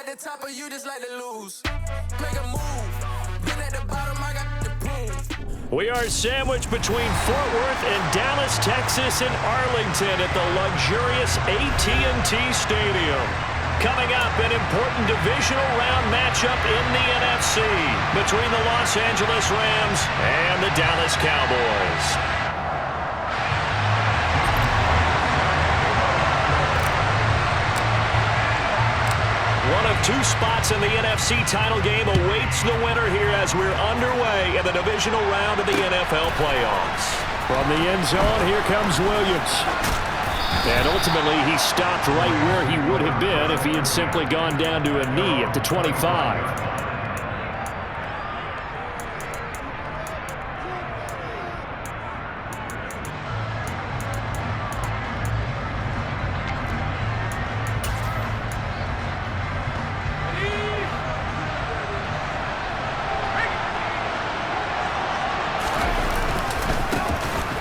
the top or you just like to lose. Make a move. Been at the bottom, I got the proof. We are sandwiched between Fort Worth and Dallas, Texas, and Arlington at the luxurious AT&T Stadium. Coming up, an important divisional round matchup in the NFC between the Los Angeles Rams and the Dallas Cowboys. One of two spots in the NFC title game awaits the winner here as we're underway in the divisional round of the NFL playoffs. From the end zone, here comes Williams. And ultimately, he stopped right where he would have been if he had simply gone down to a knee at the 25.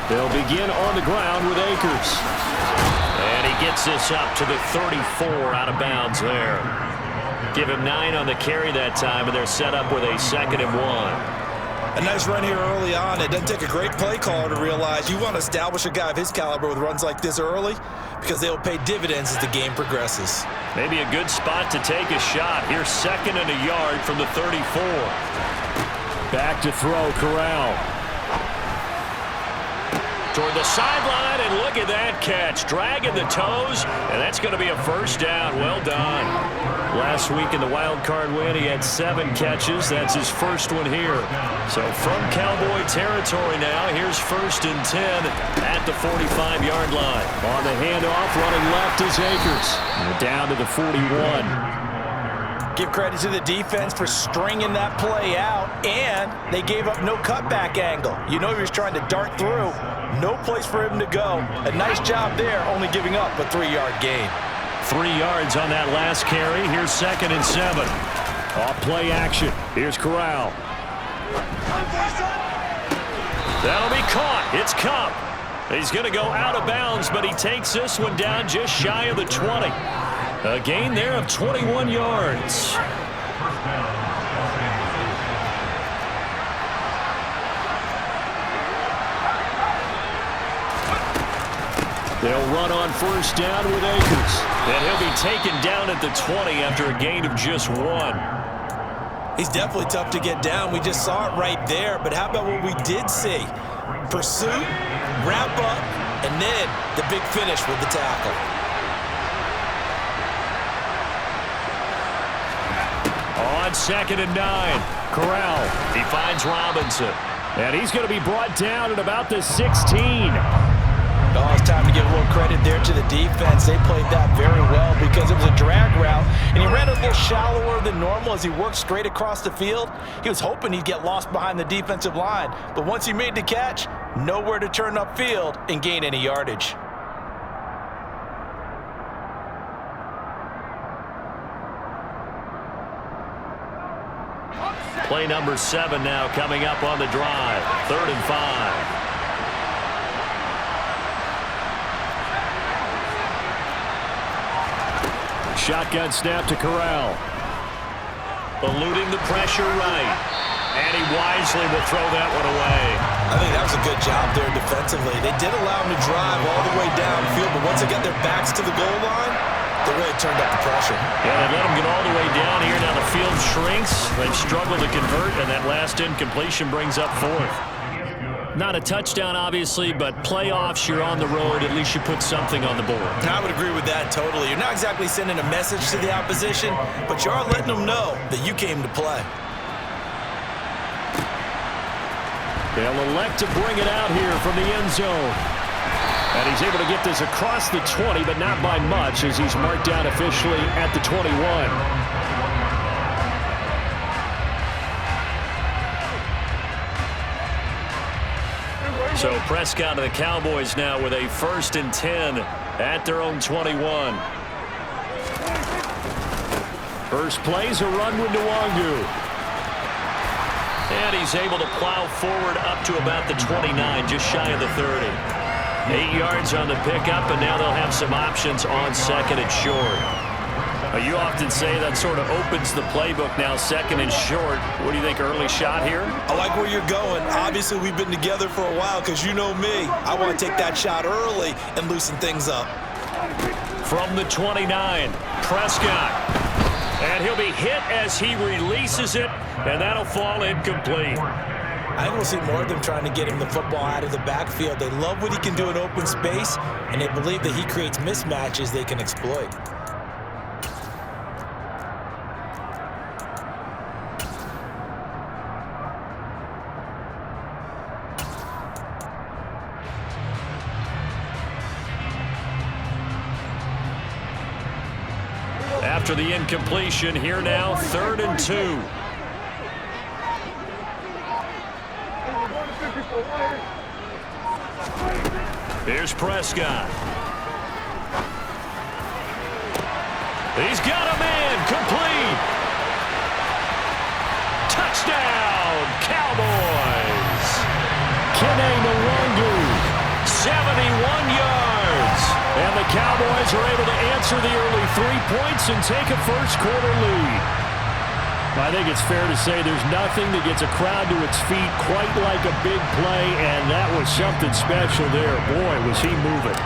They'll begin on the ground with Akers. And he gets this up to the 34 out of bounds there. Give him 9 on the carry that time, and they're set up with a 2nd and 1. A nice run here early on. It doesn't take a great play caller to realize you want to establish a guy of his caliber with runs like this early because they'll pay dividends as the game progresses. Maybe a good spot to take a shot. Here's 2nd and a yard from the 34. Back to throw, Corral. Toward the sideline, and look at that catch. Dragging the toes, and that's going to be a first down. Well done. Last week in the wild card win, he had 7 catches. That's his first one here. So from Cowboy territory now, here's 1st and 10 at the 45-yard line. On the handoff, running left is Akers. And down to the 41. Give credit to the defense for stringing that play out, and they gave up no cutback angle. You know he was trying to dart through. No place for him to go. A nice job there, only giving up a 3-yard gain. 3 yards on that last carry. Here's 2nd and 7. Off play action. Here's Corral. That'll be caught. It's Cup. He's going to go out of bounds, but he takes this one down just shy of the 20. A gain there of 21 yards. They'll run on 1st down with Akers. And he'll be taken down at the 20 after a gain of just 1. He's definitely tough to get down. We just saw it right there. But how about what we did see? Pursuit, wrap up, and then the big finish with the tackle. On 2nd and 9, Corral. He finds Robinson. And he's going to be brought down at about the 16. Oh, it's time to give a little credit there to the defense. They played that very well because it was a drag route, and he ran a little shallower than normal as he worked straight across the field. He was hoping he'd get lost behind the defensive line, but once he made the catch, nowhere to turn upfield and gain any yardage. Play number 7 now coming up on the drive. 3rd and 5. Shotgun snap to Corral. Eluding the pressure right. And he wisely will throw that one away. I think that was a good job there defensively. They did allow him to drive all the way downfield, but once they got their backs to the goal line, they really turned up the pressure. Yeah, they let him get all the way down here. Now the field shrinks. They've struggled to convert, and that last incompletion brings up 4th. Not a touchdown, obviously, but playoffs, you're on the road. At least you put something on the board. I would agree with that totally. You're not exactly sending a message to the opposition, but you are letting them know that you came to play. They'll elect to bring it out here from the end zone. And he's able to get this across the 20, but not by much as he's marked down officially at the 21. So Prescott and the Cowboys now with a 1st and 10 at their own 21. First play's a run with Nwangu. And he's able to plow forward up to about the 29, just shy of the 30. 8 yards on the pickup, and now they'll have some options on 2nd and short. You often say that sort of opens the playbook now, second and short. What do you think, early shot here? I like where you're going. Obviously, we've been together for a while because you know me. I want to take that shot early and loosen things up. From the 29, Prescott. And he'll be hit as he releases it, and that'll fall incomplete. I think we'll see more of them trying to get him the football out of the backfield. They love what he can do in open space, and they believe that he creates mismatches they can exploit. After the incompletion, here now, 3rd and 2. Here's Prescott. He's got a man, complete. Touchdown, Cowboys. Kene Nwangwu, 71 yards. And the Cowboys are able to answer the early 3 points and take a first-quarter lead. I think it's fair to say there's nothing that gets a crowd to its feet quite like a big play, and that was something special there. Boy, was he moving.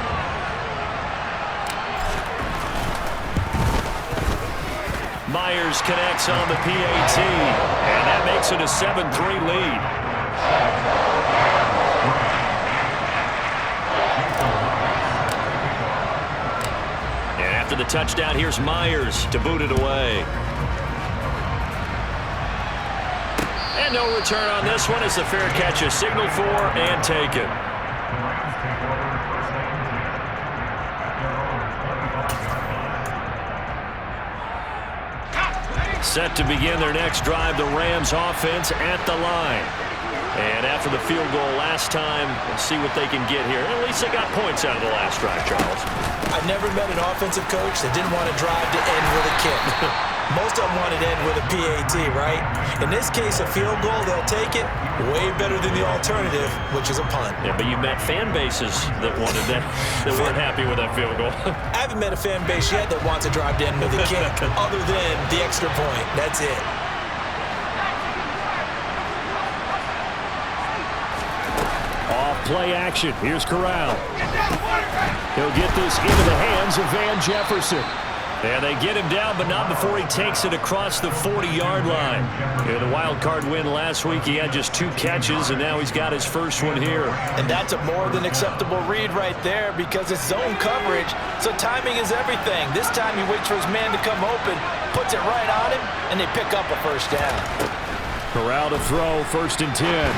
Myers connects on the PAT, and that makes it a 7-3 lead. And after the touchdown, here's Myers to boot it away. And no return on this one as the fair catch is signaled for and taken. Set to begin their next drive, the Rams offense at the line. And after the field goal last time, we'll see what they can get here. At least they got points out of the last drive, Charles. I've never met an offensive coach that didn't want to drive to end with a kick. Most of them want it to end with a PAT, right? In this case, a field goal, they'll take it. Way better than the alternative, which is a punt. Yeah, but you met fan bases that wanted that, that weren't happy with that field goal. I haven't met a fan base yet that wants to drive to end with a kick, other than the extra point. That's it. Off play action. Here's Corral. He'll get this into the hands of Van Jefferson. And they get him down, but not before he takes it across the 40-yard line. In the wild card win last week, he had just 2 catches, and now he's got his first one here. And that's a more than acceptable read right there because it's zone coverage, so timing is everything. This time he waits for his man to come open, puts it right on him, and they pick up a first down. Corral to throw, 1st and 10.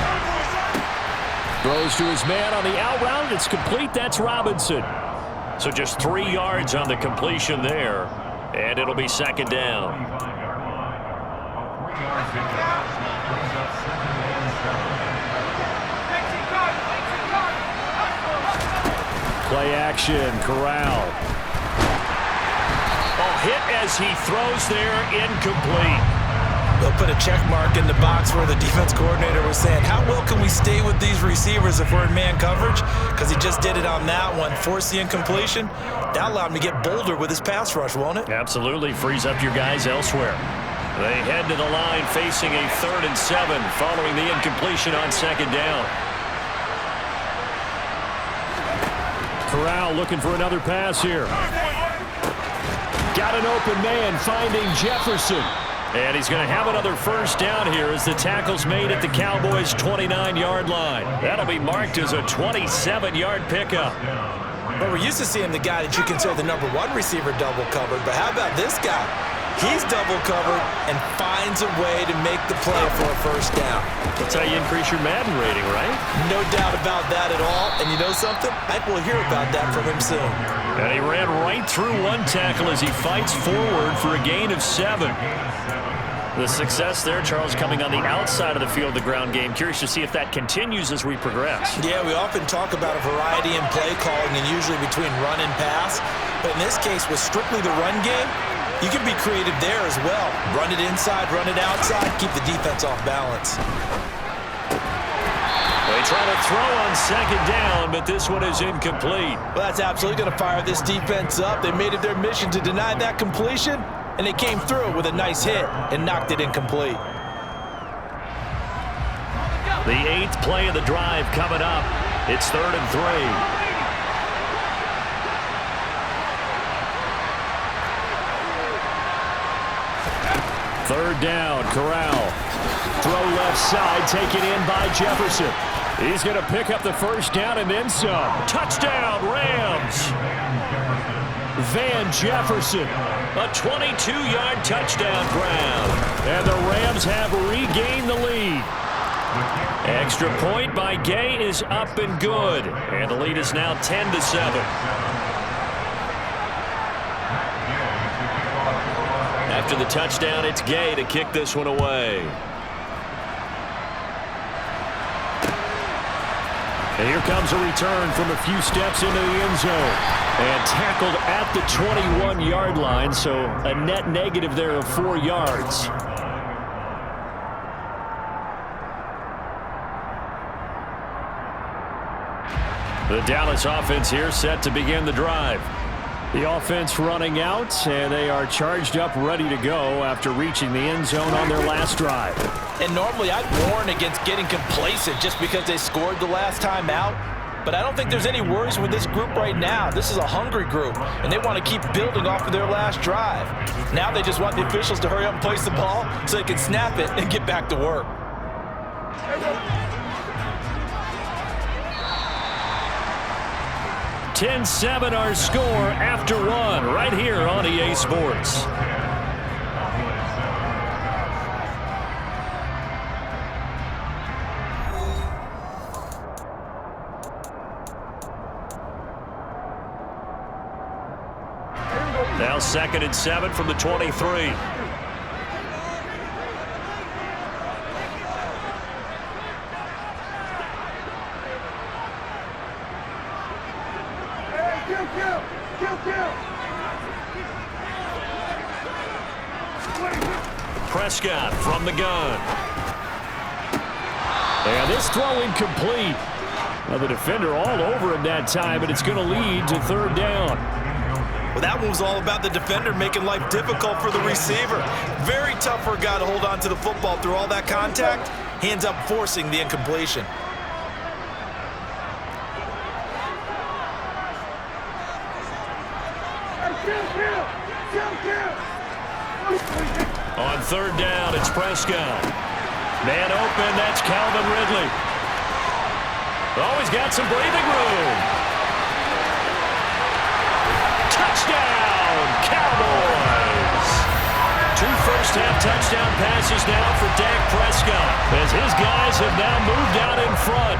Throws to his man on the out route. It's complete. That's Robinson. So just 3 yards on the completion there, and it'll be 2nd down. Play action, Corral. Oh, hit as he throws there, incomplete. They'll put a check mark in the box where the defense coordinator was saying, how well can we stay with these receivers if we're in man coverage? Because he just did it on that one, forced the incompletion. That allowed him to get bolder with his pass rush, won't it? Absolutely, frees up your guys elsewhere. They head to the line facing a 3rd and 7 following the incompletion on 2nd down. Corral looking for another pass here. Got an open man finding Jefferson. And he's going to have another first down here as the tackle's made at the Cowboys' 29-yard line. That'll be marked as a 27-yard pickup. But we're used to seeing the guy that you consider the #1 receiver double covered. But how about this guy? He's double covered and finds a way to make the play for a first down. That's how you increase your Madden rating, right? No doubt about that at all. And you know something? I think we'll hear about that from him soon. And he ran right through one tackle as he fights forward for a gain of 7. The success there, Charles, coming on the outside of the field, the ground game. Curious to see if that continues as we progress. Yeah, we often talk about a variety in play calling and usually between run and pass. But in this case, with strictly the run game, you can be creative there as well. Run it inside, run it outside, keep the defense off balance. They try to throw on 2nd down, but this one is incomplete. Well, that's absolutely going to fire this defense up. They made it their mission to deny that completion. and they came through with a nice hit and knocked it incomplete. The 8th play of the drive coming up. It's 3rd and 3. Third down, Corral. Throw left side, taken in by Jefferson. He's going to pick up the first down and then some. Touchdown, Rams. Van Jefferson, a 22-yard touchdown grab. And the Rams have regained the lead. Extra point by Gay is up and good. And the lead is now 10-7. After the touchdown, it's Gay to kick this one away. And here comes a return from a few steps into the end zone. And tackled at the 21-yard line, so a net negative there of 4 yards. The Dallas offense here set to begin the drive. The offense running out, and they are charged up, ready to go after reaching the end zone on their last drive. And normally I'd warn against getting complacent just because they scored the last time out. But I don't think there's any worries with this group right now. This is a hungry group, and they want to keep building off of their last drive. Now they just want the officials to hurry up and place the ball so they can snap it and get back to work. 10-7 our score after 1 right here on EA Sports. Now 2nd and 7 from the 23. Prescott from the gun. And this throw incomplete. Now the defender all over him that time, but it's going to lead to 3rd down. Well, that one was all about the defender making life difficult for the receiver. Very tough for a guy to hold on to the football through all that contact. He ends up forcing the incompletion. On 3rd down, it's Prescott. Man open, that's Calvin Ridley. Oh, he's got some breathing room. Touchdown, Cowboys! 2 first-half touchdown passes now for Dak Prescott, as his guys have now moved out in front.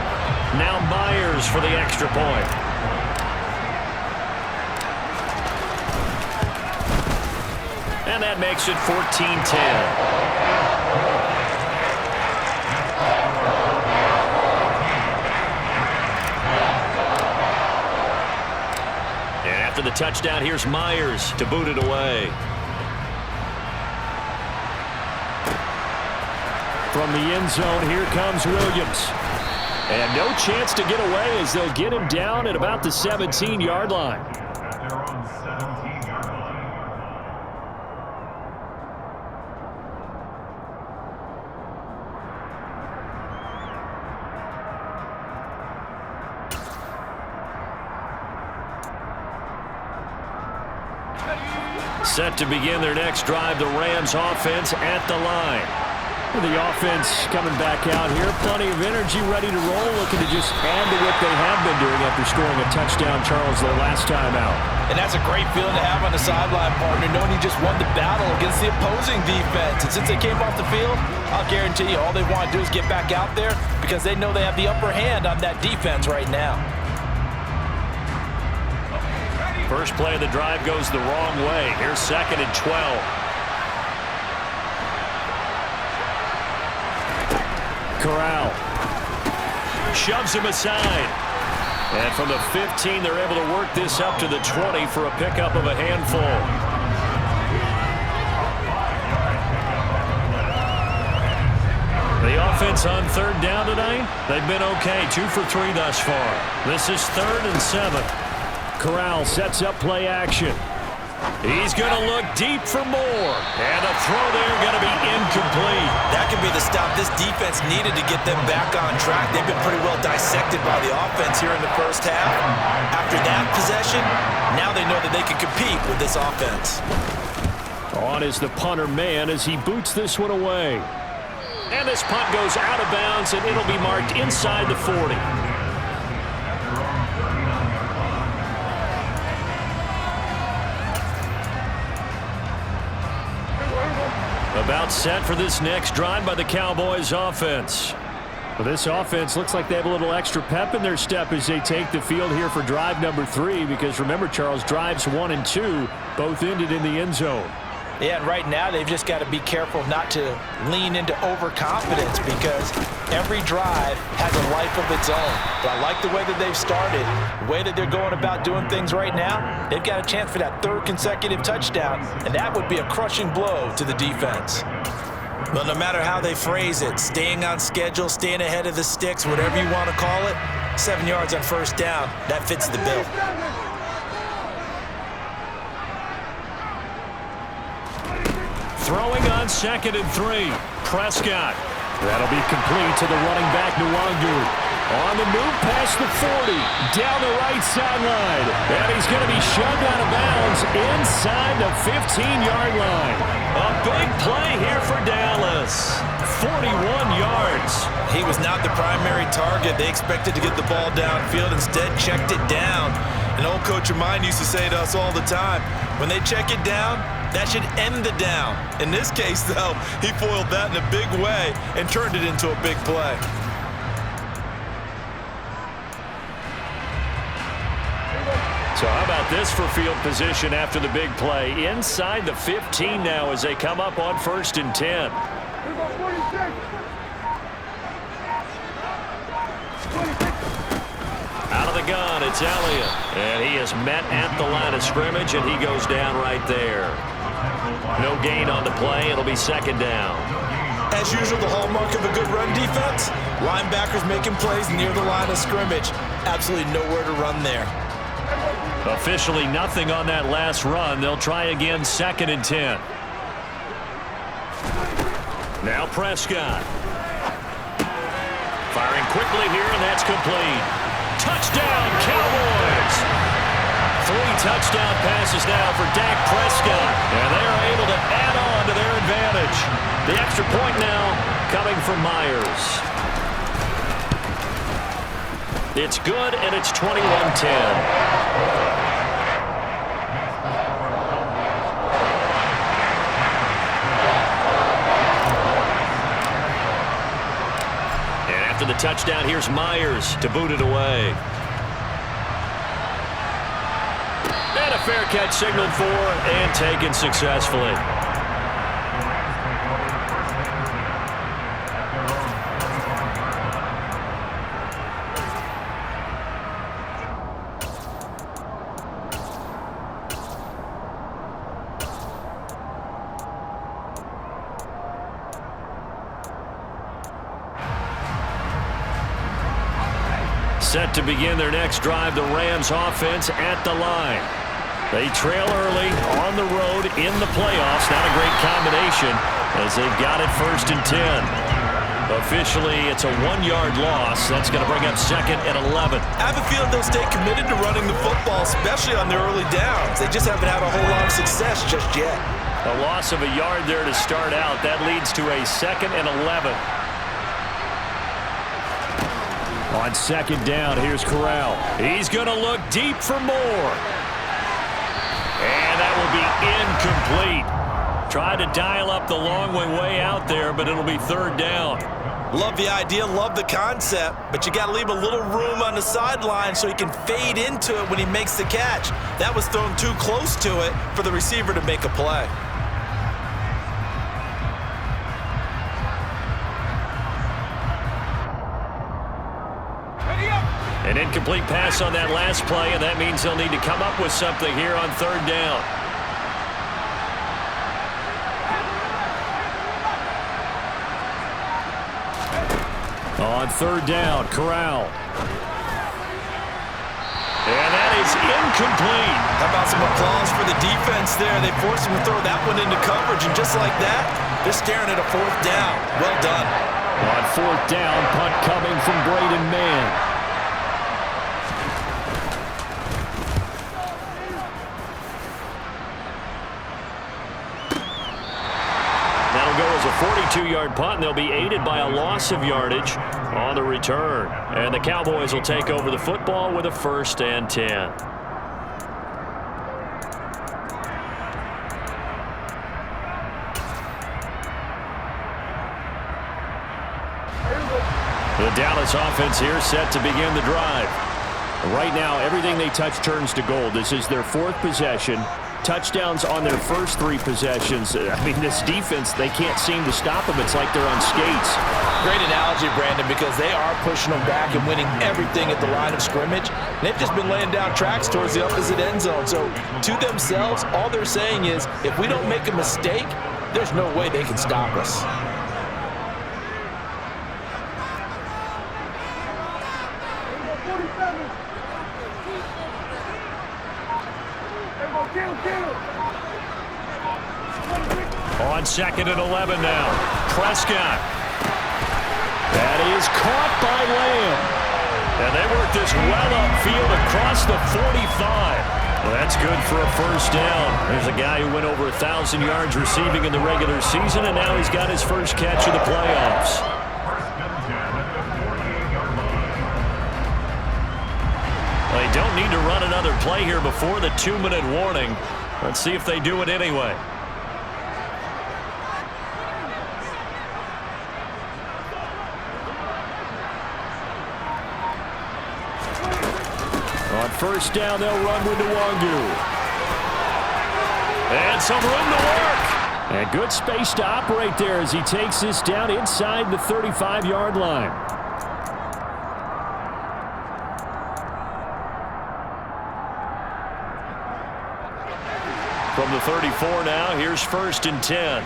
Now Myers for the extra point. And that makes it 14-10. After the touchdown, here's Myers to boot it away. From the end zone, here comes Williams. And no chance to get away as they'll get him down at about the 17-yard line. Set to begin their next drive, the Rams offense at the line. The offense coming back out here, plenty of energy, ready to roll, looking to just add to what they have been doing after scoring a touchdown, Charles, their last time out. And that's a great feeling to have on the sideline, partner, knowing you just won the battle against the opposing defense. And since they came off the field, I'll guarantee you all they want to do is get back out there because they know they have the upper hand on that defense right now. First play of the drive goes the wrong way. Here's 2nd and 12. Corral shoves him aside. And from the 15, they're able to work this up to the 20 for a pickup of a handful. The offense on 3rd down tonight, they've been okay. 2 for 3 thus far. This is 3rd and 7. Corral sets up play action. He's going to look deep for more. And the throw there going to be incomplete. That could be the stop this defense needed to get them back on track. They've been pretty well dissected by the offense here in the first half. After that possession, now they know that they can compete with this offense. On is the punter man as he boots this one away. And this punt goes out of bounds, and it'll be marked inside the 40. About set for this next drive by the Cowboys offense. Well, this offense looks like they have a little extra pep in their step as they take the field here for drive number 3, because remember, Charles, drives 1 and 2 both ended in the end zone. Yeah, and right now they've just got to be careful not to lean into overconfidence, because every drive has a life of its own. But I like the way that they've started, the way that they're going about doing things right now. They've got a chance for that 3rd consecutive touchdown, and that would be a crushing blow to the defense. Well, no matter how they phrase it, staying on schedule, staying ahead of the sticks, whatever you want to call it, 7 yards on first down, that fits the bill. Throwing on 2nd and 3. Prescott. That'll be complete to the running back, Nwangu. On the move past the 40, down the right sideline. And he's going to be shoved out of bounds inside the 15-yard line. A big play here for Dallas. 41 yards. He was not the primary target. They expected to get the ball downfield, instead checked it down. An old coach of mine used to say to us all the time, when they check it down, that should end the down. In this case, though, he foiled that in a big way and turned it into a big play. So how about this for field position after the big play? Inside the 15 now as they come up on 1st and 10. Out of the gun, it's Elliott. And he is met at the line of scrimmage, and he goes down right there. No gain on the play. It'll be 2nd down. As usual, the hallmark of a good run defense, linebackers making plays near the line of scrimmage. Absolutely nowhere to run there. Officially nothing on that last run. They'll try again 2nd and 10. Now Prescott. Firing quickly here, and that's complete. Touchdown, Cowboys! 3 touchdown passes now for Dak Prescott. And they are able to add on to their advantage. The extra point now coming from Myers. It's good, and it's 21-10. After the touchdown, here's Myers to boot it away. And a fair catch signaled for and taken successfully. Set to begin their next drive, the Rams offense at the line. They trail early on the road in the playoffs. Not a great combination as they've got it 1st and 10. Officially, it's a 1-yard loss. That's going to bring up 2nd and 11. I have a feeling they'll stay committed to running the football, especially on their early downs. They just haven't had a whole lot of success just yet. A loss of a yard there to start out. That leads to a 2nd and 11. On 2nd down, here's Corral. He's going to look deep for more. And that will be incomplete. Tried to dial up the long way out there, but it'll be 3rd down. Love the idea, love the concept, but you got to leave a little room on the sideline so he can fade into it when he makes the catch. That was thrown too close to it for the receiver to make a play. An incomplete pass on that last play, and that means they'll need to come up with something here on 3rd down. On 3rd down, Corral. And that is incomplete. How about some applause for the defense there? They forced him to throw that one into coverage, and just like that, they're staring at a fourth down. Well done. On fourth down, punt coming from Braden Mann. That'll go as a 42-yard punt, and they'll be aided by a loss of yardage on the return. And the Cowboys will take over the football with a 1st and 10. The Dallas offense here set to begin the drive. Right now, everything they touch turns to gold. This is their 4th possession. Touchdowns on their first 3 possessions. I mean, this defense, they can't seem to stop them. It's like they're on skates. Great analogy, Brandon, because they are pushing them back and winning everything at the line of scrimmage. They've just been laying down tracks towards the opposite end zone. So to themselves, all they're saying is, if we don't make a mistake, there's no way they can stop us. On 2nd and 11 now. Prescott. That is caught by Lamb. And they work this well upfield across the 45. Well, that's good for a 1st down. There's a guy who went over 1,000 yards receiving in the regular season, and now he's got his first catch of the playoffs. Well, they don't need to run another play here before the 2-minute warning. Let's see if they do it anyway. On 1st down, they'll run with Nwangu. And some room to work. And good space to operate there as he takes this down inside the 35-yard line. From the 34 now, here's 1st and 10.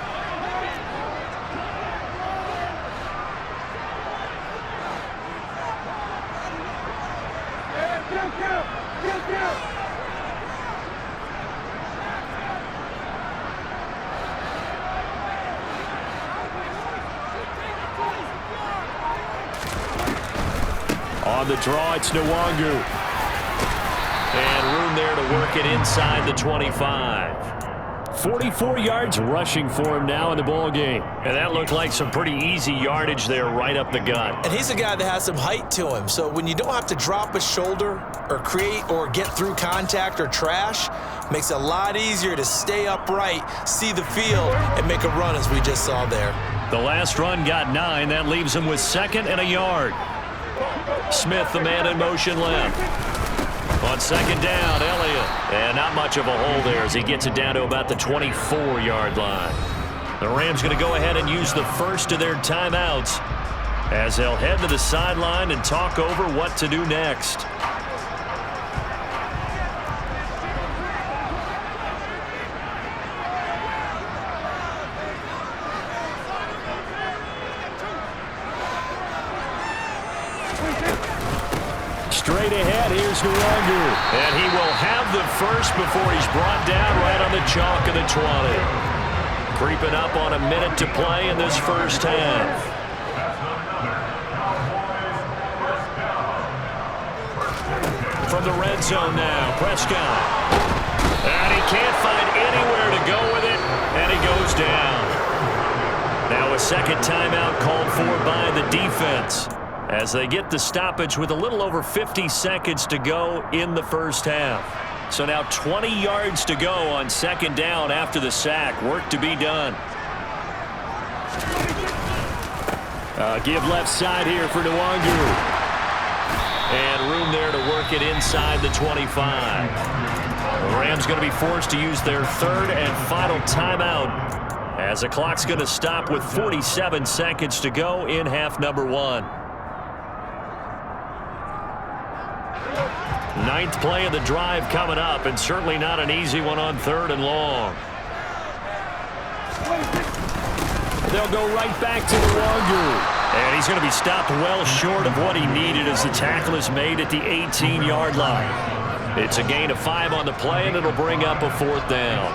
On the draw, it's Nwangu. And room there to work it inside the 25. 44 yards rushing for him now in the ball game. And that looked like some pretty easy yardage there right up the gut. And he's a guy that has some height to him. So when you don't have to drop a shoulder or create or get through contact or trash, makes it a lot easier to stay upright, see the field, and make a run as we just saw there. The last run got 9. That leaves him with 2nd and a yard. Smith, the man in motion left. On 2nd down, Elliott. And not much of a hole there as he gets it down to about the 24-yard line. The Rams going to go ahead and use the first of their timeouts as they'll head to the sideline and talk over what to do next. Straight ahead, here's Nwangu. And he will have the first before he's brought down right on the chalk of the 20. Creeping up on a minute to play in this first half. From the red zone now, Prescott. And he can't find anywhere to go with it, and he goes down. Now a 2nd timeout called for by the defense, as they get the stoppage with a little over 50 seconds to go in the first half. So now 20 yards to go on 2nd down after the sack. Work to be done. Give left side here for Nwangu. And room there to work it inside the 25. The Rams going to be forced to use their 3rd and final timeout, as the clock's going to stop with 47 seconds to go in half number 1. 9th play of the drive coming up, and certainly not an easy one on 3rd and long. They'll go right back to Nwangu. And he's going to be stopped well short of what he needed as the tackle is made at the 18-yard line. It's a gain of 5 on the play, and it'll bring up a 4th down.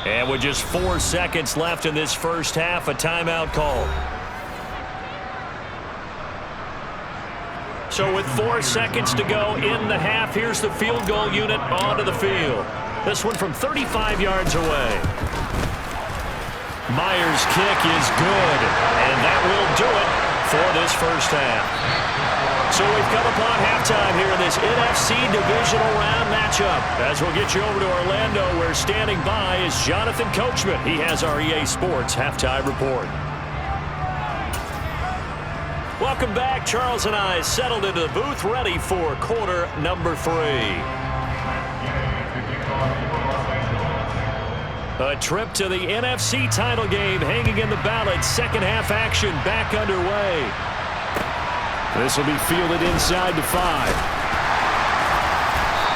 And with just 4 seconds left in this first half, a timeout call. So with 4 seconds to go in the half, here's the field goal unit onto the field. This one from 35 yards away. Myers' kick is good, and that will do it for this first half. So we've come upon halftime here in this NFC Divisional Round matchup. As we'll get you over to Orlando, where standing by is Jonathan Coachman. He has our EA Sports Halftime Report. Welcome back. Charles and I settled into the booth, ready for quarter number 3. A trip to the NFC title game hanging in the balance. Second half action back underway. This will be fielded inside the 5.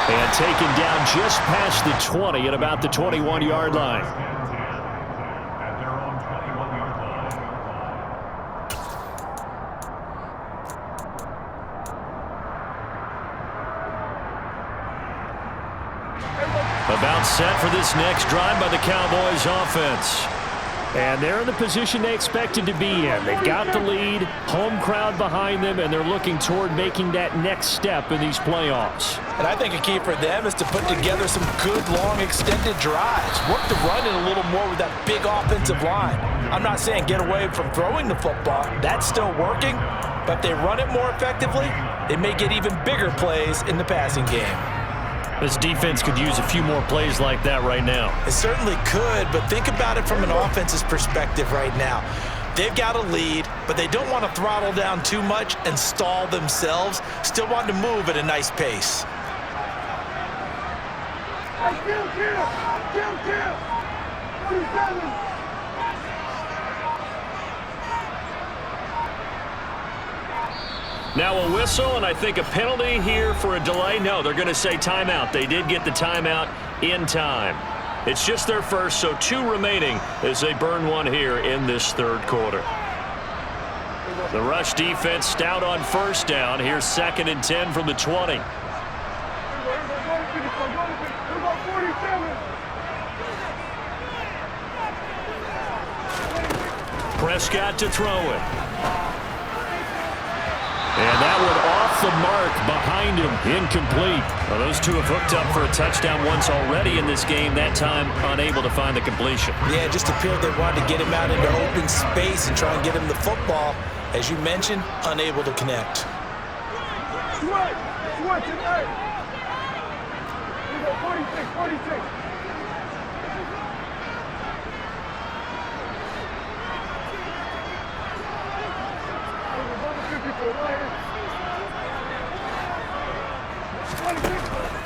And taken down just past the 20 at about the 21-yard line. About set for this next drive by the Cowboys offense. And they're in the position they expected to be in. They've got the lead, home crowd behind them, and they're looking toward making that next step in these playoffs. And I think a key for them is to put together some good, long, extended drives. Work the run in a little more with that big offensive line. I'm not saying get away from throwing the football. That's still working. But if they run it more effectively, they may get even bigger plays in the passing game. This defense could use a few more plays like that right now. It certainly could, but think about it from an offense's perspective right now. They've got a lead, but they don't want to throttle down too much and stall themselves. Still want to move at a nice pace. Now a whistle, and I think a penalty here for a delay. No, they're going to say timeout. They did get the timeout in time. It's just their first, so 2 remaining as they burn one here in this third quarter. The rush defense stout on first down. Here's 2nd and 10 from the 20. Prescott to throw it. And that one off the mark behind him, incomplete. Well, those two have hooked up for a touchdown once already in this game, that time unable to find the completion. Yeah, it just appeared they wanted to get him out into open space and try and get him the football. As you mentioned, unable to connect.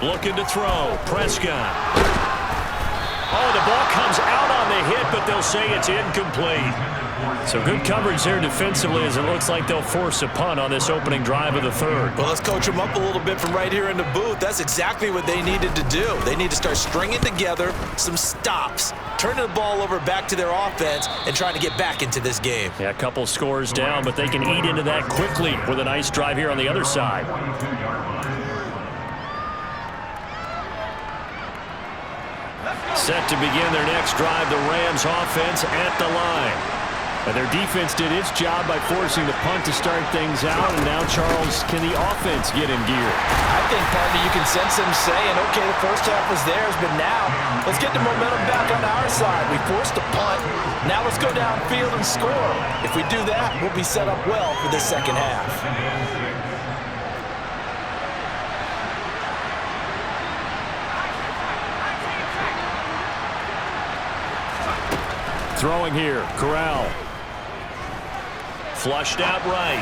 Looking to throw. Prescott. Oh, the ball comes out on the hit, but they'll say it's incomplete. So good coverage there defensively, as it looks like they'll force a punt on this opening drive of the third. Well, let's coach them up a little bit from right here in the booth. That's exactly what they needed to do. They need to start stringing together some stops, turning the ball over back to their offense, and trying to get back into this game. Yeah, a couple scores down, but they can eat into that quickly with a nice drive here on the other side. Set to begin their next drive, the Rams offense at the line. And their defense did its job by forcing the punt to start things out, and now, Charles, can the offense get in gear? I think, partner, you can sense them saying, okay, the first half was theirs, but now let's get the momentum back on our side. We forced a punt. Now let's go downfield and score. If we do that, we'll be set up well for this second half. Throwing here, Corral. Flushed out right.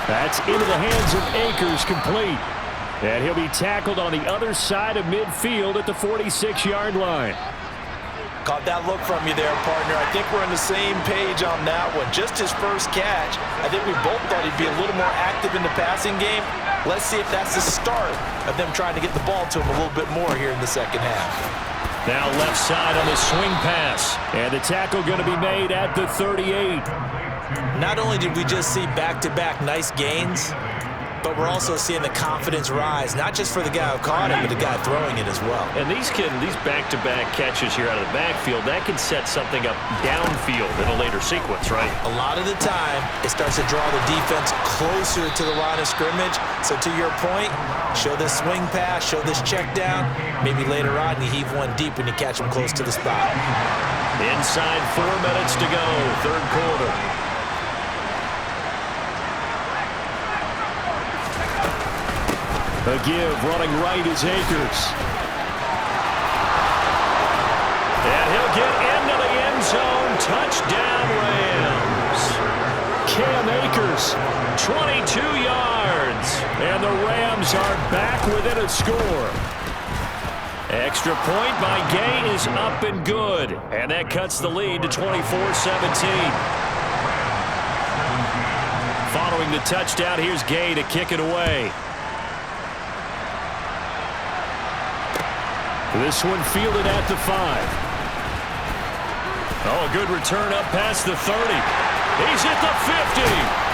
That's into the hands of Akers, complete. And he'll be tackled on the other side of midfield at the 46-yard line. Caught that look from you there, partner. I think we're on the same page on that one. Just his first catch, I think we both thought he'd be a little more active in the passing game. Let's see if that's the start of them trying to get the ball to him a little bit more here in the second half. Now left side on the swing pass. And the tackle going to be made at the 38. Not only did we just see back-to-back nice gains, but we're also seeing the confidence rise, not just for the guy who caught it, but the guy throwing it as well. And these back-to-back catches here out of the backfield, that can set something up downfield in a later sequence, right? A lot of the time, it starts to draw the defense closer to the line of scrimmage. So to your point, show this swing pass, show this check down. Maybe later on you heave one deep when you catch them close to the spot. Inside 4 minutes to go, third quarter. A give, running right is Akers. And he'll get into the end zone. Touchdown, Rams. Cam Akers, 22 yards. and the Rams are back within a score. Extra point by Gay is up and good. And that cuts the lead to 24-17. Following the touchdown, here's Gay to kick it away. This one fielded at the 5. Oh, a good return up past the 30. He's at the 50.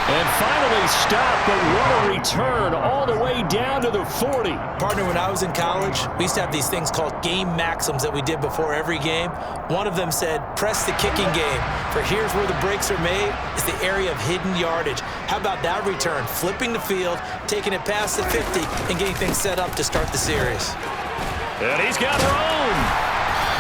And finally stopped, but what a return all the way down to the 40. Partner, when I was in college, we used to have these things called game maxims that we did before every game. One of them said, press the kicking game, for here's where the breaks are made, is the area of hidden yardage. How about that return? Flipping the field, taking it past the 50, and getting things set up to start the series. And he's got room.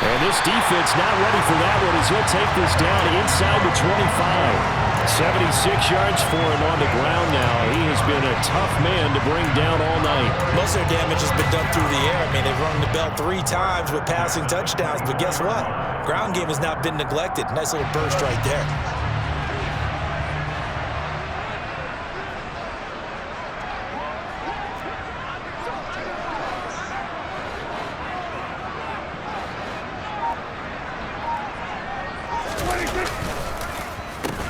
And this defense not ready for that one as he'll take this down inside the 25. 76 yards for him on the ground now. He has been a tough man to bring down all night. Most of their damage has been done through the air. I mean, they've rung the bell 3 times with passing touchdowns, but guess what? Ground game has not been neglected. Nice little burst right there.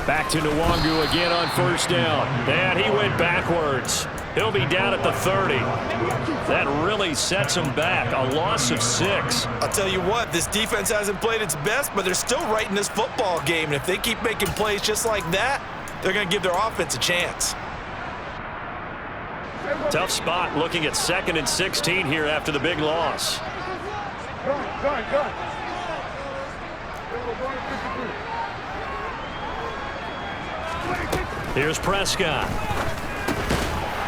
Back to Nwangu again on first down. And he went backwards. He'll be down at the 30. That really sets him back. A loss of 6. I'll tell you what, this defense hasn't played its best, but they're still right in this football game. And if they keep making plays just like that, they're going to give their offense a chance. Tough spot looking at 2nd and 16 here after the big loss. Go. Here's Prescott.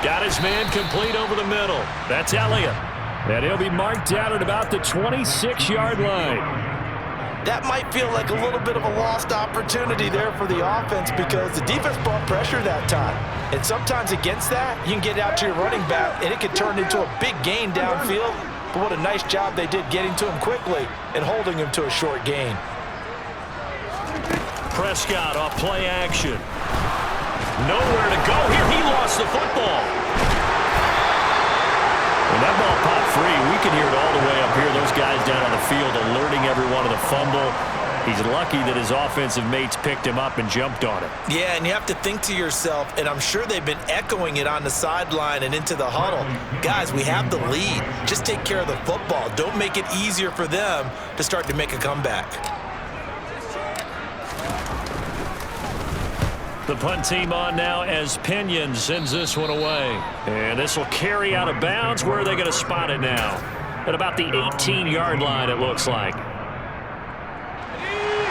Got his man complete over the middle. That's Elliott. And he'll be marked down at about the 26-yard line. That might feel like a little bit of a lost opportunity there for the offense because the defense brought pressure that time. And sometimes against that, you can get out to your running back, and it can turn into a big gain downfield. But what a nice job they did getting to him quickly and holding him to a short gain. Prescott off play action. Nowhere to go here. He lost the football. When that ball popped free, we can hear it all the way up here. Those guys down on the field alerting everyone of the fumble. He's lucky that his offensive mates picked him up and jumped on it. Yeah, and you have to think to yourself, and I'm sure they've been echoing it on the sideline and into the huddle. Guys, we have the lead. Just take care of the football. Don't make it easier for them to start to make a comeback. The punt team on now as Pinion sends this one away. And this will carry out of bounds. Where are they going to spot it now? At about the 18-yard line, it looks like.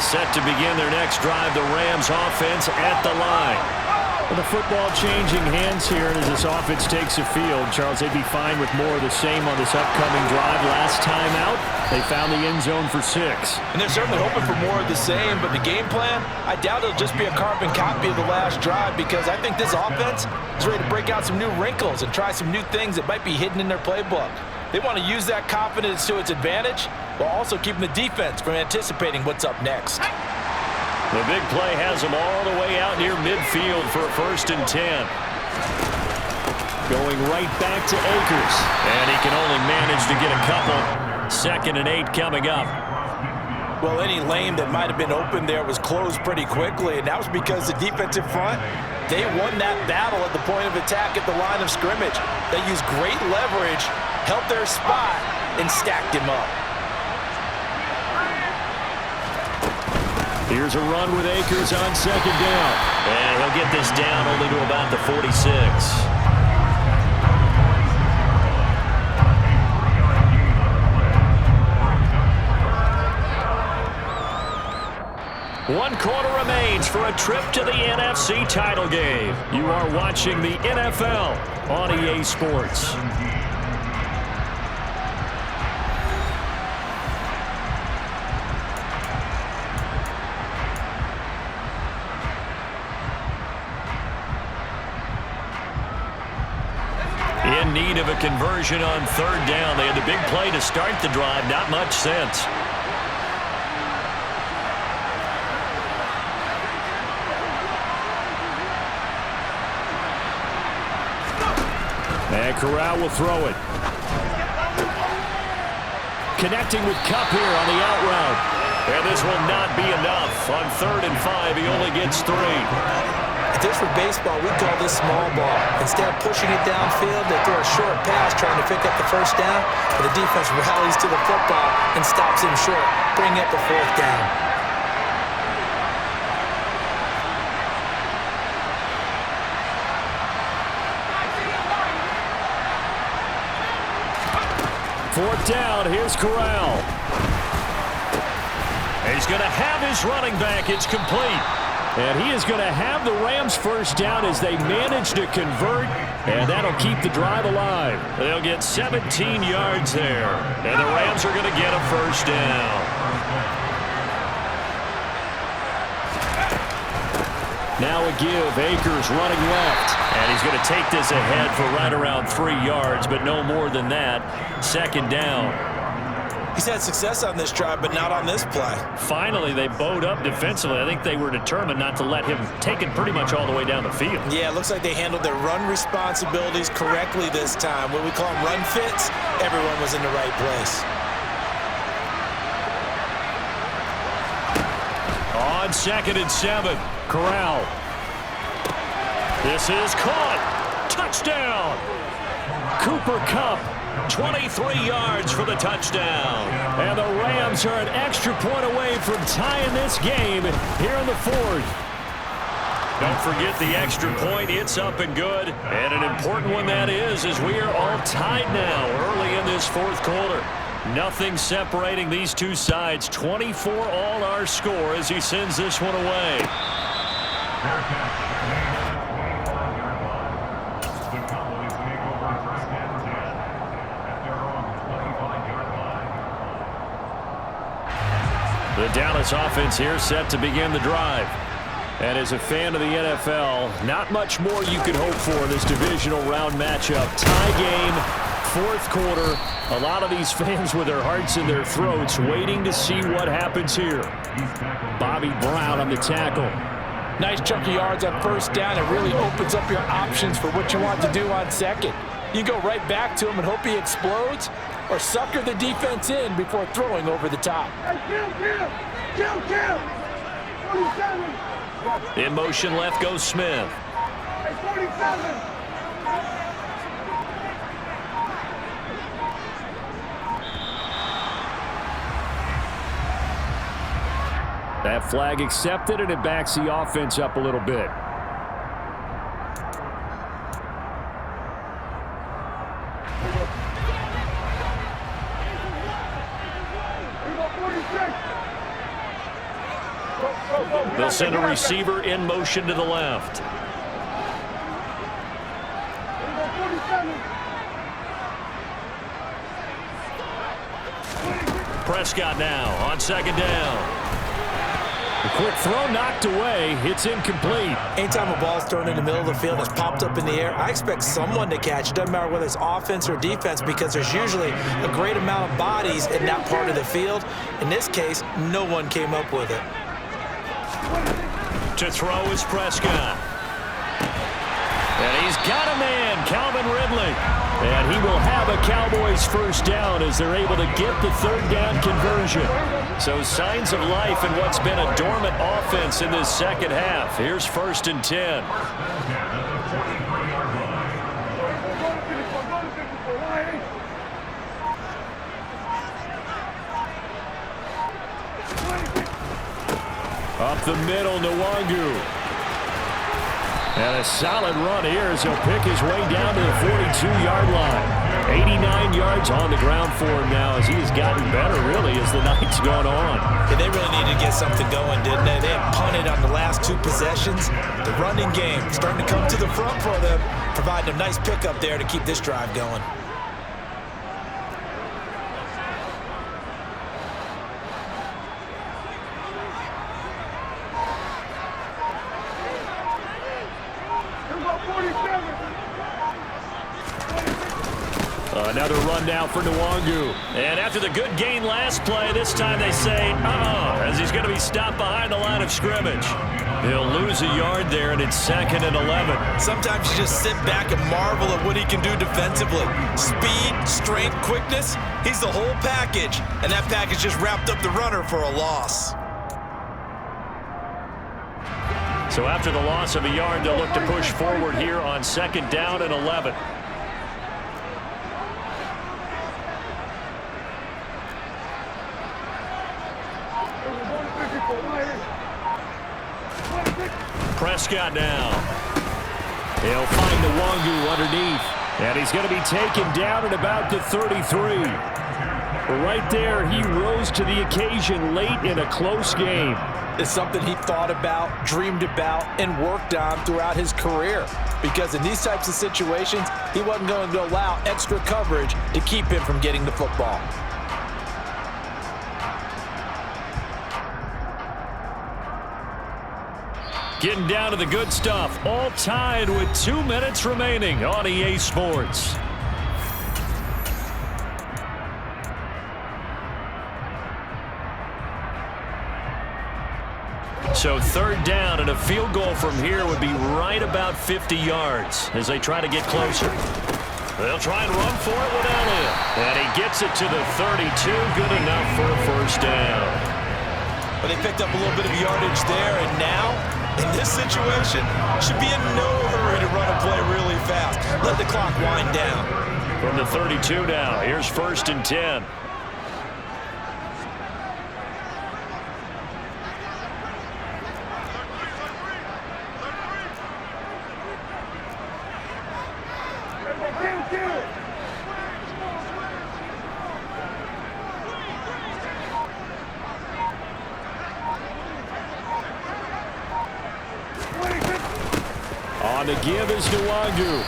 Set to begin their next drive, the Rams offense at the line. Well, the football changing hands here, and as this offense takes the field, Charles, they'd be fine with more of the same on this upcoming drive. Last time out, they found the end zone for 6. And they're certainly hoping for more of the same, but the game plan, I doubt it'll just be a carbon copy of the last drive because I think this offense is ready to break out some new wrinkles and try some new things that might be hidden in their playbook. They want to use that confidence to its advantage while also keeping the defense from anticipating what's up next. The big play has them all the way out near midfield for a 1st and 10. Going right back to Akers. And he can only manage to get a couple. 2nd and 8 coming up. Well, any lane that might have been open there was closed pretty quickly, and that was because the defensive front, they won that battle at the point of attack at the line of scrimmage. They used great leverage, held their spot, and stacked him up. Here's a run with Akers on 2nd down. And he'll get this down only to about the 46. One quarter remains for a trip to the NFC title game. You are watching the NFL on EA Sports. In need of a conversion on 3rd down. They had the big play to start the drive. Not much sense. And Corral will throw it. Connecting with Kupp here on the out route. And this will not be enough. On 3rd and 5, he only gets 3. If this were baseball, we call this small ball. Instead of pushing it downfield, they throw a short pass trying to pick up the 1st down, but the defense rallies to the football and stops him short, bringing up the 4th down. Fourth down, here's Corral. He's going to have his running back. It's complete. And he is going to have the Rams 1st down as they manage to convert, and that'll keep the drive alive. They'll get 17 yards there, and the Rams are going to get a 1st down. Now a give. Akers running left. And he's going to take this ahead for right around 3 yards, but no more than that. 2nd down. He's had success on this drive, but not on this play. Finally, they bowed up defensively. I think they were determined not to let him take it pretty much all the way down the field. Yeah, it looks like they handled their run responsibilities correctly this time. When we call them run fits, everyone was in the right place. On 2nd and 7, Corral. This is caught. Touchdown. Cooper Kupp, 23 yards for the touchdown. And the Rams are an extra point away from tying this game here in the 4th. Don't forget the extra point. It's up and good. And an important one that is, as we are all tied now early in this 4th quarter. Nothing separating these two sides. 24 all our score as he sends this one away. The Dallas offense here set to begin the drive. And as a fan of the NFL, not much more you could hope for in this divisional round matchup. Tie game, 4th quarter. A lot of these fans with their hearts in their throats waiting to see what happens here. Bobby Brown on the tackle. Nice chunk of yards on 1st down. It really opens up your options for what you want to do on 2nd. You go right back to him and hope he explodes, or sucker the defense in before throwing over the top. Kill! 47! In motion left goes Smith. 47! That flag accepted, and it backs the offense up a little bit. They'll send a receiver in motion to the left. Prescott now on 2nd down. A quick throw knocked away. It's incomplete. Anytime a ball's thrown in the middle of the field, it's popped up in the air, I expect someone to catch. It doesn't matter whether it's offense or defense, because there's usually a great amount of bodies in that part of the field. In this case, no one came up with it. To throw is Prescott. And he's got a man. Calvin Ridley Cowboys first down as they're able to get the third down conversion. So signs of life in what's been a dormant offense in this second half. Here's 1st and 10. Up the middle, Nwangu. And a solid run here as he'll pick his way down to the 42-yard line. 89 yards on the ground for him now as he has gotten better, really, as the night's gone on. Yeah, they really needed to get something going, didn't they? They had punted on the last 2 possessions. The running game starting to come to the front for them, providing a nice pickup there to keep this drive going. Another run now for Nwangu. And after the good gain last play, this time they say, as he's going to be stopped behind the line of scrimmage. He'll lose a yard there, and it's 2nd and 11. Sometimes you just sit back and marvel at what he can do defensively. Speed, strength, quickness, he's the whole package. And that package just wrapped up the runner for a loss. So after the loss of a yard, they'll look to push forward here on 2nd down and 11. Prescott now. He'll find Nwangu underneath. And he's going to be taken down at about the 33. Right there, he rose to the occasion late in a close game. It's something he thought about, dreamed about, and worked on throughout his career. Because in these types of situations, he wasn't going to allow extra coverage to keep him from getting the football. Getting down to the good stuff. All tied with 2 minutes remaining on EA Sports. So 3rd down, and a field goal from here would be right about 50 yards as they try to get closer. They'll try and run for it with Elliott. And he gets it to the 32. Good enough for a 1st down. But they picked up a little bit of yardage there, and now, in this situation, should be in no hurry to run a play really fast. Let the clock wind down. From the 32 now, here's 1st and 10. On the give is Nwangu.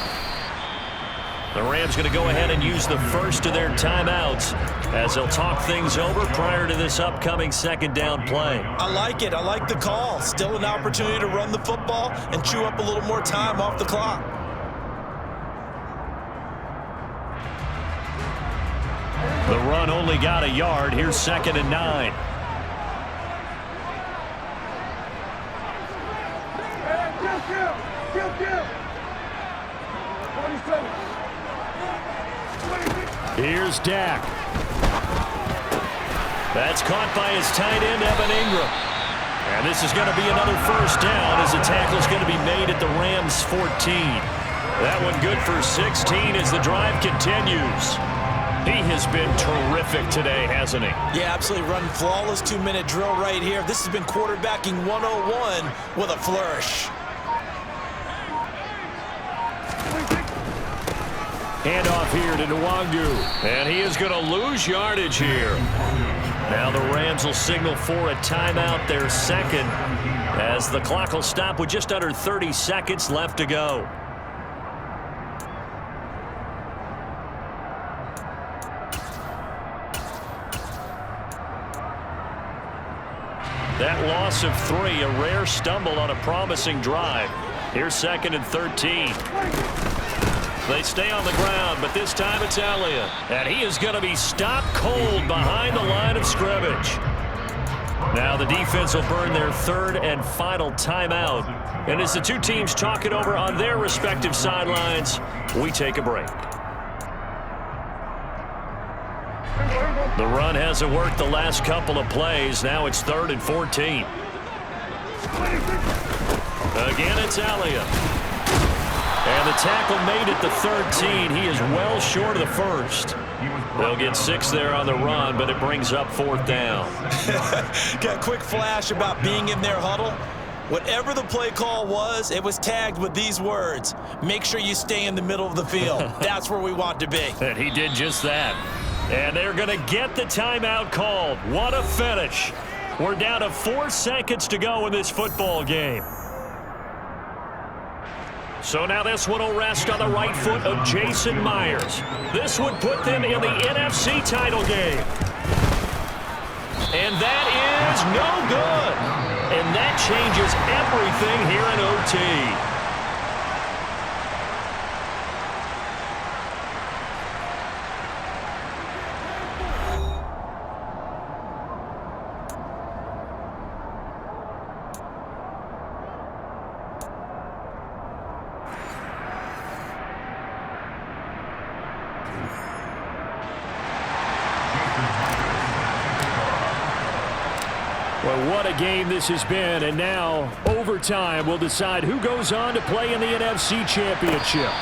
The Rams going to go ahead and use the first of their timeouts as they'll talk things over prior to this upcoming 2nd down play. I like it. I like the call. Still an opportunity to run the football and chew up a little more time off the clock. The run only got a yard. Here's 2nd and 9. Here's Dak. That's caught by his tight end, Evan Ingram. And this is going to be another 1st down as the tackle's going to be made at the Rams' 14. That one good for 16 as the drive continues. He has been terrific today, hasn't he? Yeah, absolutely running flawless 2-minute drill right here. This has been quarterbacking 101 with a flourish. Handoff here to Nwangu. And he is going to lose yardage here. Now the Rams will signal for a timeout, their 2nd, as the clock will stop with just under 30 seconds left to go. That loss of 3, a rare stumble on a promising drive. Here's 2nd and 13. They stay on the ground, but this time it's Elliott. And he is going to be stopped cold behind the line of scrimmage. Now the defense will burn their 3rd and final timeout. And as the two teams talk it over on their respective sidelines, we take a break. The run hasn't worked the last couple of plays. Now it's 3rd and 14. Again, it's Elliott. And the tackle made at the 13. He is well short of the first. They'll get 6 there on the run, but it brings up 4th down. Got a quick flash about being in their huddle. Whatever the play call was, it was tagged with these words: make sure you stay in the middle of the field. That's where we want to be. And he did just that. And they're going to get the timeout called. What a finish. We're down to 4 seconds to go in this football game. So now this one will rest on the right foot of Jason Myers. This would put them in the NFC title game. And that is no good. And that changes everything here in OT. Well, what a game this has been, and now overtime will decide who goes on to play in the NFC Championship.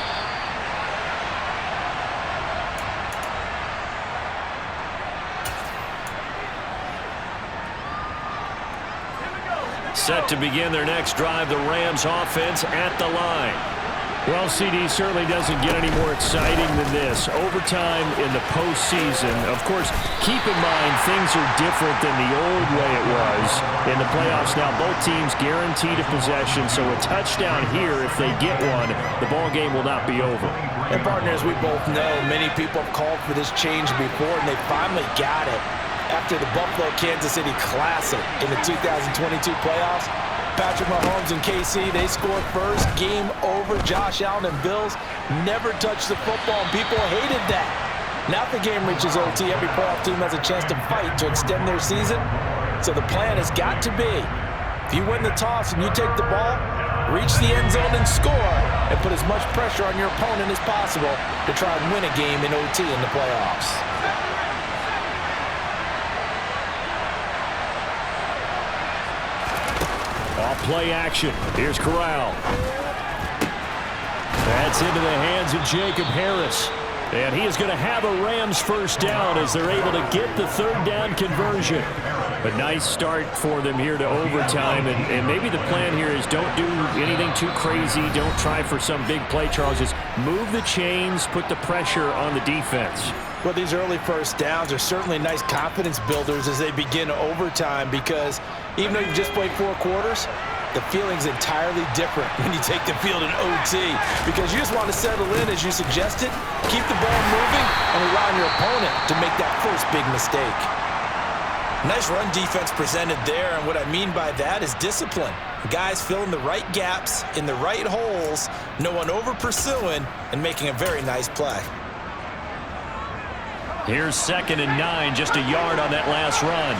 Set to begin their next drive, the Rams offense at the line. Well, CD, certainly doesn't get any more exciting than this. Overtime in the postseason. Of course, keep in mind things are different than the old way it was in the playoffs. Now, both teams guaranteed a possession, so a touchdown here, if they get one, the ball game will not be over. And partners, we both know many people have called for this change before, and they finally got it after the Buffalo-Kansas City Classic in the 2022 playoffs. Patrick Mahomes and KC, they scored first. Game over. Josh Allen and Bills never touched the football, and people hated that. Now the game reaches OT. Every playoff team has a chance to fight to extend their season. So the plan has got to be, if you win the toss and you take the ball, reach the end zone and score, and put as much pressure on your opponent as possible to try and win a game in OT in the playoffs. Play action. Here's Corral. That's into the hands of Jacob Harris. And he is going to have a Rams first down as they're able to get the 3rd down conversion. A nice start for them here to overtime. And maybe the plan here is don't do anything too crazy. Don't try for some big play, Charles. Just move the chains, put the pressure on the defense. Well, these early first downs are certainly nice confidence builders as they begin overtime, because even though you've just played 4 quarters, the feeling's entirely different when you take the field in OT, because you just want to settle in, as you suggested, keep the ball moving, and rely on your opponent to make that first big mistake. Nice run defense presented there, and what I mean by that is discipline. Guys filling the right gaps in the right holes, no one over-pursuing, and making a very nice play. Here's 2nd and 9, just a yard on that last run.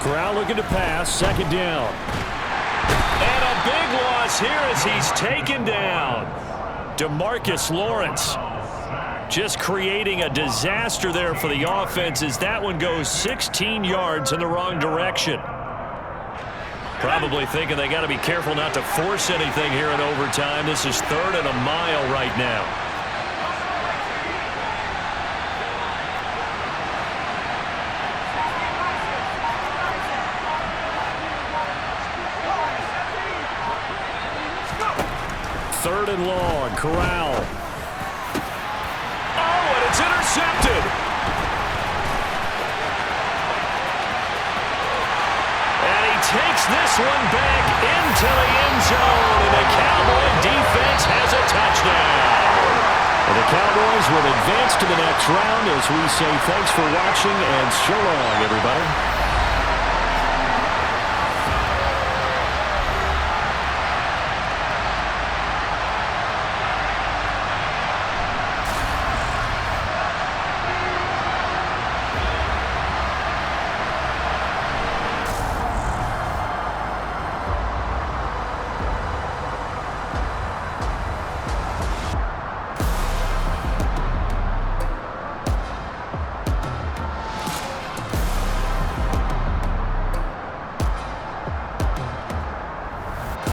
Corral looking to pass, 2nd down. And a big loss here as he's taken down. DeMarcus Lawrence just creating a disaster there for the offense as that one goes 16 yards in the wrong direction. Probably thinking they got to be careful not to force anything here in overtime. This is 3rd and a mile right now. Third and long, Corral. Oh, and it's intercepted. And he takes this one back into the end zone, and the Cowboy defense has a touchdown. And the Cowboys will advance to the next round as we say thanks for watching and so long, everybody.